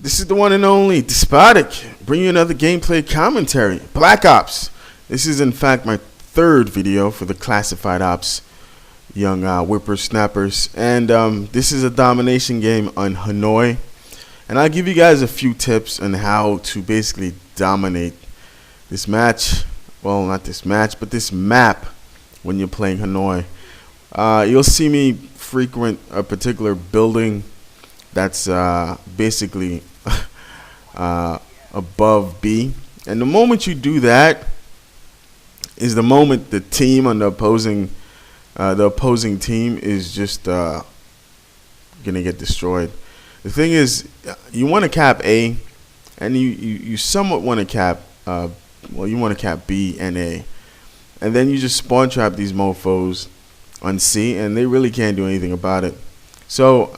This is the one and only Despotic, bring you another gameplay commentary. Black Ops. This is in fact my third video for the Classified Ops young whippersnappers. And this is a domination game on Hanoi. And I'll give you guys a few tips on how to basically dominate this match. Well, not this match, but this map when you're playing Hanoi. You'll see me frequent a particular building that's basically above B. And the moment you do that is the moment the team on the opposing team is just gonna get destroyed. The thing is, you want to cap A, and you somewhat want to cap you want to cap B and A, and then you just spawn trap these mofos on C, and they really can't do anything about it. So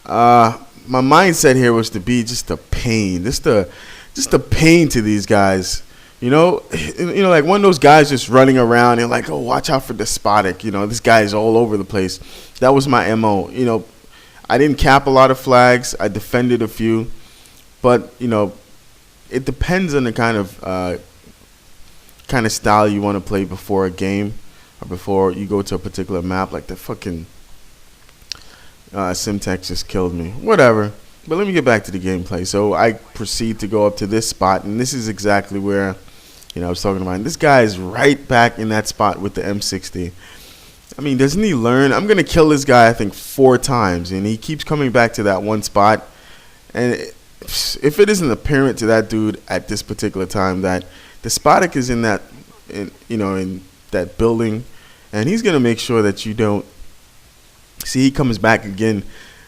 my mindset here was to be just a pain, just a pain to these guys. You know, like one of those guys just running around and like, oh, watch out for Despotic. You know, this guy is all over the place. That was my MO. You know, I didn't cap a lot of flags. I defended a few, but you know, it depends on the kind of style you want to play before a game or before you go to a particular map. Like the fucking Simtex just killed me. Whatever. But let me get back to the gameplay. So I proceed to go up to this spot, and this is exactly where, you know, I was talking about. And this guy is right back in that spot with the M60. I mean, doesn't he learn? I'm gonna kill this guy, I think, 4 times, and he keeps coming back to that one spot. And if it isn't apparent to that dude at this particular time that Despotic is in that, in that building, and he's gonna make sure that you don't see. He comes back again.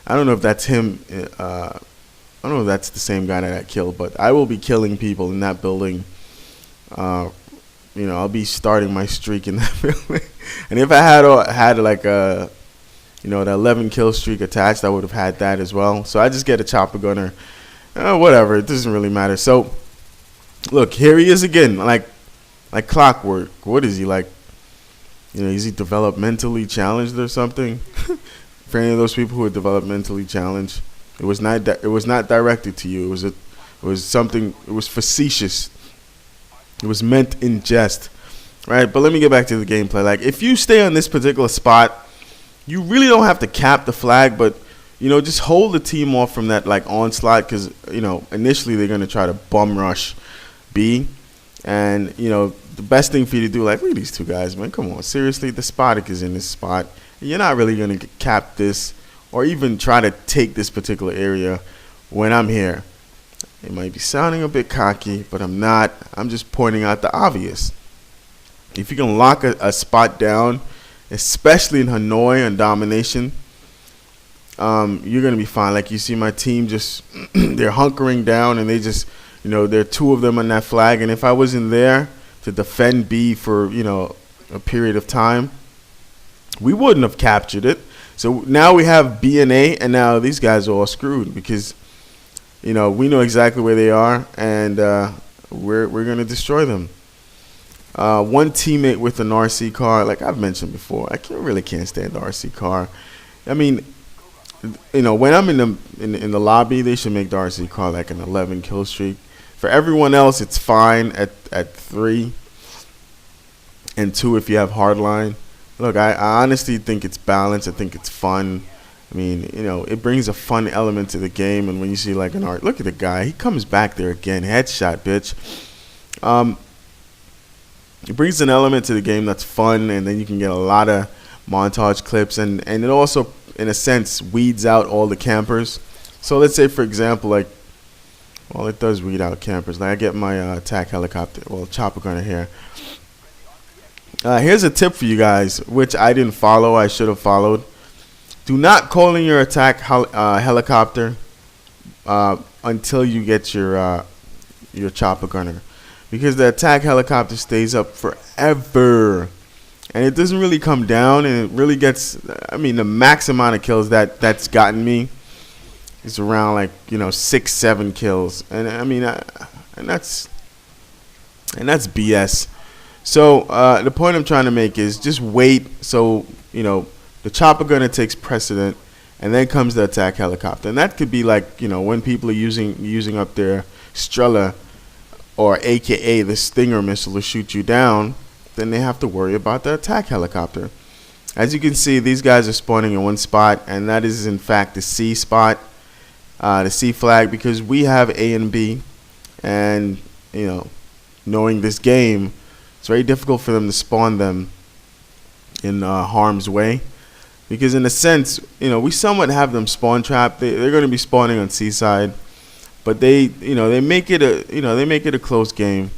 I don't know if that's him. I don't know if that's the same guy that I killed, but I will be killing people in that building. You know, I'll be starting my streak in that building. And if I had like a, the 11 kill streak attached, I would have had that as well. So I just get a chopper gunner. Whatever, it doesn't really matter. So look, here he is again, like clockwork. What is he like? You know, is he developmentally challenged or something? For any of those people who are developmentally challenged, it was not directed to you. It was something. It was facetious. It was meant in jest, right? But let me get back to the gameplay. Like, if you stay on this particular spot, you really don't have to cap the flag, but just hold the team off from that like onslaught, because initially they're gonna try to bum rush B, and the best thing for you to do, like, look at these two guys, man. Come on, seriously, Despotic is in this spot. You're not really gonna cap this or even try to take this particular area when I'm here. It might be sounding a bit cocky, but I'm not. I'm just pointing out the obvious. If you can lock a spot down, especially in Hanoi and domination, you're going to be fine. Like, you see my team just, they're hunkering down, and they just, there are 2 of them on that flag. And if I wasn't there to defend B for, a period of time, we wouldn't have captured it. So now we have B and A, and now these guys are all screwed because we know exactly where they are, and we're going to destroy them. One teammate with an RC car, like I've mentioned before, I really can't stand the RC car. I mean, when I'm in the lobby, they should make the RC car like an 11 kill streak. For everyone else, it's fine at 3 and 2 if you have hardline. Look, I honestly think it's balanced. I think it's fun. I mean, it brings a fun element to the game. And when you see like an art, look at the guy. He comes back there again. Headshot, bitch. It brings an element to the game that's fun. And then you can get a lot of montage clips. And it also, in a sense, weeds out all the campers. So let's say, for example, like, well, it does weed out campers. Like, I get my attack helicopter, well, chopper gunner here. Here's a tip for you guys, which I didn't follow. I should have followed. Do not call in your attack helicopter until you get your chopper gunner, because the attack helicopter stays up forever, and it doesn't really come down, and it really gets. I mean, the max amount of kills that's gotten me is around like 6-7 kills, and I mean, and that's BS. So the point I'm trying to make is just wait. So the chopper gunner takes precedent, and then comes the attack helicopter. And that could be like, when people are using up their Strela, or AKA the Stinger missile, to shoot you down, then they have to worry about the attack helicopter. As you can see, these guys are spawning in one spot, and that is in fact the C spot, the C flag, because we have A and B, and knowing this game, it's very difficult for them to spawn them in harm's way, because in a sense, we somewhat have them spawn trapped. They're going to be spawning on C side, but they make it a close game.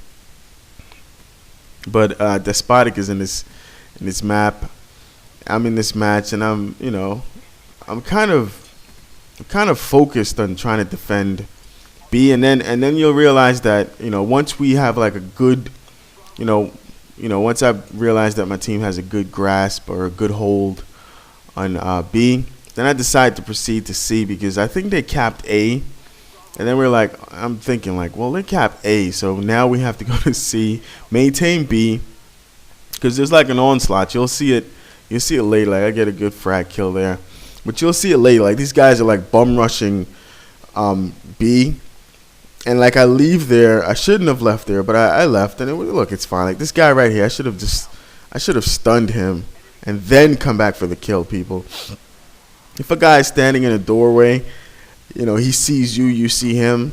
But Despotic is in this map. I'm in this match, and I'm kind of focused on trying to defend B, and then you'll realize that once we have like a good, once I realize that my team has a good grasp or a good hold on B, then I decide to proceed to C, because I think they capped A, and then I'm thinking like, well, they capped A, so now we have to go to C, maintain B, because there's like an onslaught. You'll see it later. Like I get a good frag kill there, but you'll see it later. Like these guys are like bum rushing B, and like I leave there. I shouldn't have left there, but I left, and look, it's fine. Like this guy right here, I should have stunned him and then come back for the kill, people. If a guy is standing in a doorway, he sees you, you see him,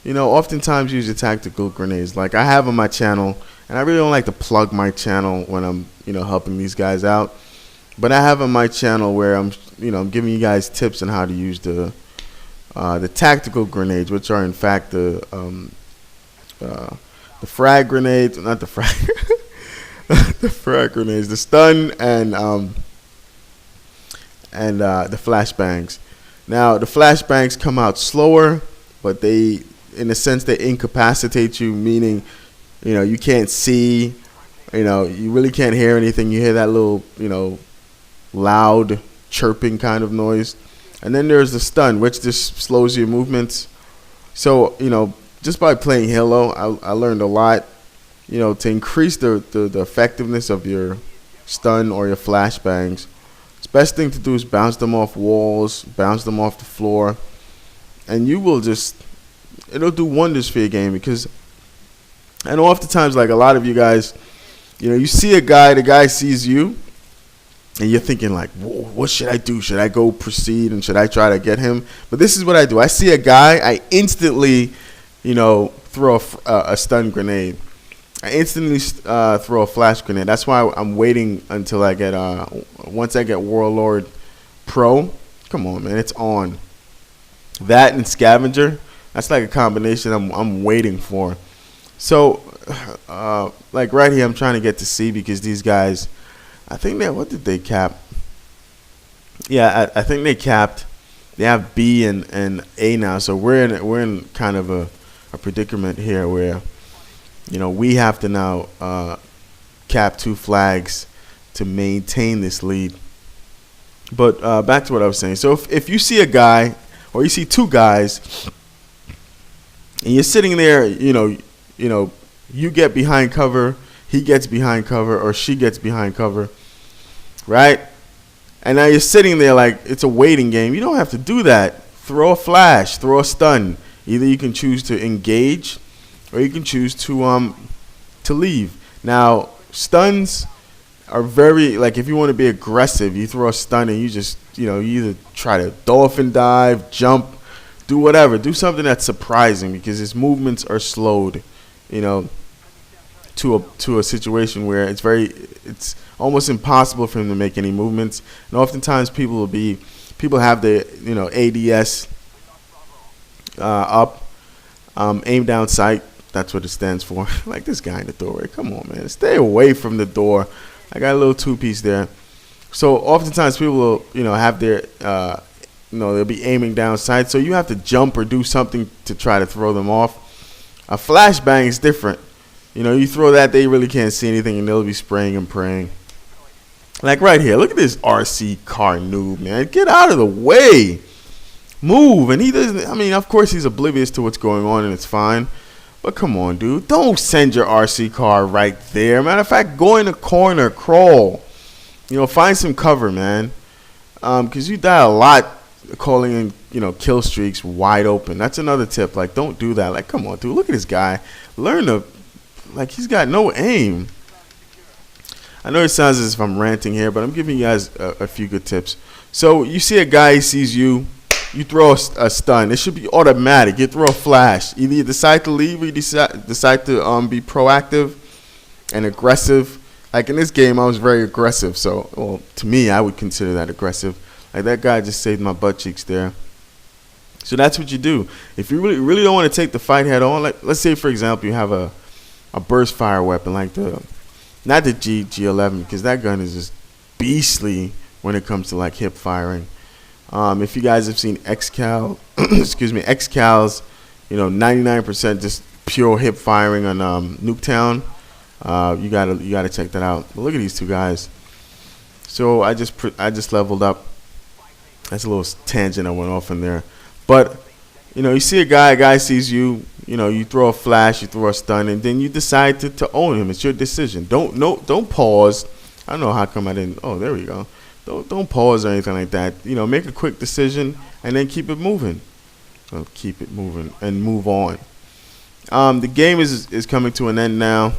oftentimes use your tactical grenades. Like I have on my channel, and I really don't like to plug my channel when I'm, helping these guys out. But I have on my channel where I'm giving you guys tips on how to use the tactical grenades, which are in fact the frag grenades, not the frag, the frag grenades, the stun and the flashbangs. Now the flashbangs come out slower, but they, in a sense, they incapacitate you, meaning you can't see, you really can't hear anything. You hear that little loud chirping kind of noise. And then there's the stun, which just slows your movements. So just by playing Halo, I learned a lot, to increase the effectiveness of your stun or your flashbangs. The best thing to do is bounce them off walls, bounce them off the floor, and it'll do wonders for your game. Because I know oftentimes, like a lot of you guys, you see a guy, the guy sees you, and you're thinking like, whoa, what should I do? Should I go proceed, and should I try to get him? But this is what I do. I see a guy, I instantly, throw a stun grenade. I instantly throw a flash grenade. That's why I'm waiting until I get once I get Warlord Pro. Come on, man, it's on. That and Scavenger, that's like a combination I'm waiting for. So, like right here, I'm trying to get to C, because these guys, I think what did they cap? Yeah, I think they capped. They have B and A now, so we're in kind of a predicament here where we have to now cap 2 flags to maintain this lead. But back to what I was saying. So if you see a guy, or you see 2 guys, and you're sitting there, you get behind cover, he gets behind cover, or she gets behind cover, right? And now you're sitting there like it's a waiting game. You don't have to do that. Throw a flash, throw a stun. Either you can choose to engage, or you can choose to leave. Now, stuns are very, like, if you want to be aggressive, you throw a stun and you just, you either try to dolphin dive, jump, do whatever. Do something that's surprising, because his movements are slowed, to a situation where it's almost impossible for him to make any movements. And oftentimes people have the ADS up, aim down sight. That's what it stands for. Like this guy in the doorway. Come on, man, stay away from the door. I got a little 2-piece there. So oftentimes people will have their they'll be aiming down sight. So you have to jump or do something to try to throw them off. A flashbang is different. You throw that, they really can't see anything, and they'll be spraying and praying. Like right here, look at this RC car noob, man. Get out of the way. Move. And he doesn't, of course he's oblivious to what's going on, and it's fine. But come on, dude. Don't send your RC car right there. Matter of fact, go in the corner, crawl. Find some cover, man. Because you die a lot, calling in, kill streaks wide open. That's another tip. Like, don't do that. Like, come on, dude. Look at this guy. Learn to, like, he's got no aim. I know it sounds as if I'm ranting here, but I'm giving you guys a few good tips. So you see a guy, he sees you, you throw a stun. It should be automatic. You throw a flash. Either you decide to leave or you decide to be proactive and aggressive. Like in this game, I was very aggressive. So, well, to me, I would consider that aggressive. Like that guy just saved my butt cheeks there. So that's what you do. If you really don't want to take the fight head on, like let's say for example you have a burst fire weapon like not the G11, because that gun is just beastly when it comes to like hip firing. If you guys have seen XCal, XCal's, 99% just pure hip firing on Nuketown. You gotta check that out. But look at these two guys. So I just leveled up. That's a little tangent I went off in there. But you see a guy sees you. You throw a flash, you throw a stun, and then you decide to own him. It's your decision. Don't pause. I don't know how come I didn't. Oh, there we go. Don't pause or anything like that. Make a quick decision and then keep it moving. Keep it moving and move on. The game is coming to an end now.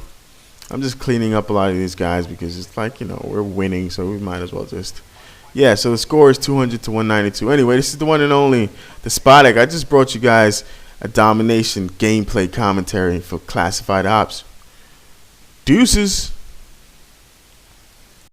I'm just cleaning up a lot of these guys because it's like, we're winning, so we might as well just. Yeah, so the score is 200 to 192. Anyway, this is the one and only, the Spodek. I just brought you guys a Domination gameplay commentary for Classified Ops. Deuces.